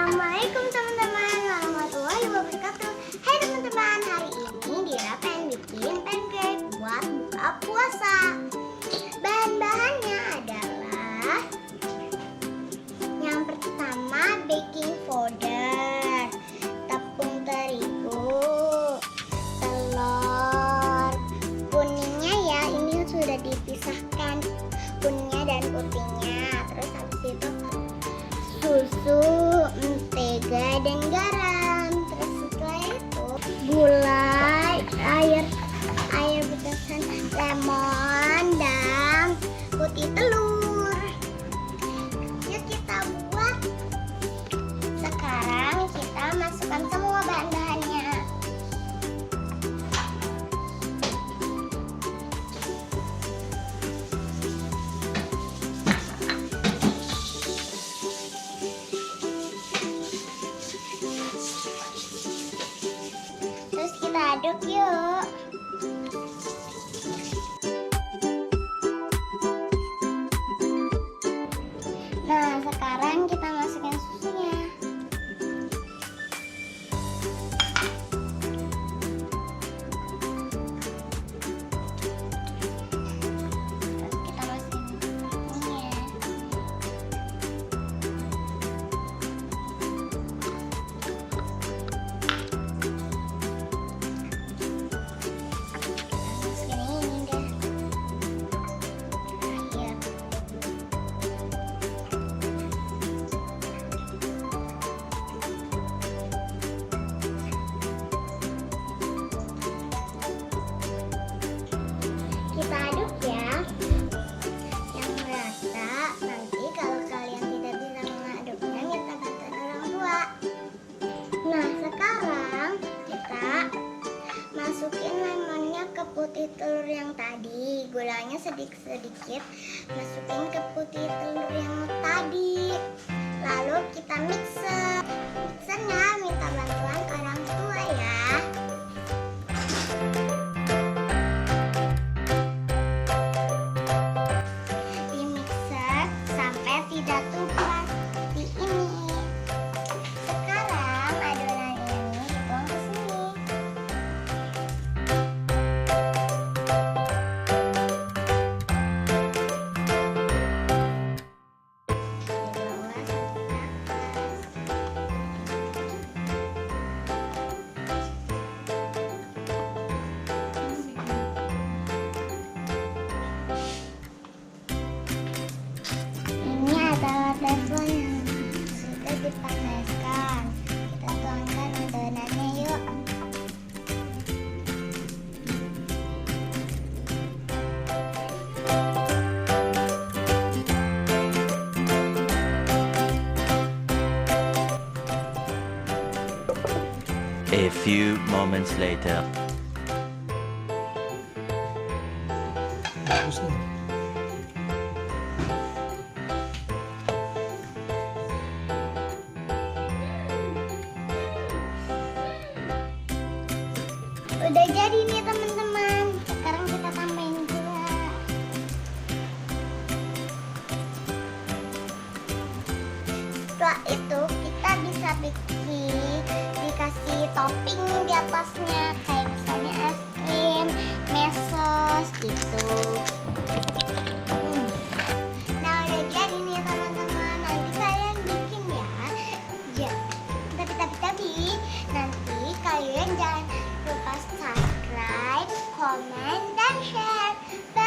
Assalamualaikum teman-teman warahmatullahi wabarakatuh. Hai teman-teman, hari ini Dhira pengen bikin pancake buat buka puasa. Bahan-bahannya adalah yang pertama baking powder, tepung terigu, telur, kuningnya ya ini sudah dipisahkan kuningnya dan putihnya. Terus habis itu susu, mentega, dan garam. Terus setelah itu gula, air betasan, lemon, dan putih telur. Yuk kita buat. Sekarang kita masukkan semua bahan-bahannya. Terus kita aduk yuk. Nah, sekarang kita masukin susunya. Terus kita masukin tepungnya. Masukin ini deh. Terakhir. Kita aduk ya yang merata. Nanti kalau kalian tidak bisa mengaduknya, kita bantuin orang tua. Nah, sekarang kita masukin lemonnya ke putih telur yang tadi. Gulanya sedikit-sedikit masukin ke putih telur yang tadi. Lalu kita mixer. Mixernya minta bantuan orang tua ya. Di mixer sampai tidak tumpah seperti ini. Sekarang adonan ini dituang ke sini. Di bawah sampai atas. Ini adalah teflon yang sudah dipanaskan. Kita tuangkan adonannya yuk. A few moments later. Udah jadi nih teman-teman. Sekarang kita tambahin gula. Setelah itu kita bisa dikasih topping di atasnya, kayak misalnya es krim, meses gitu. Nah, udah jadi nih teman-teman. Nanti kalian bikin ya. Tapi nanti kalian jangan lupa subscribe, komen, dan share. Bye.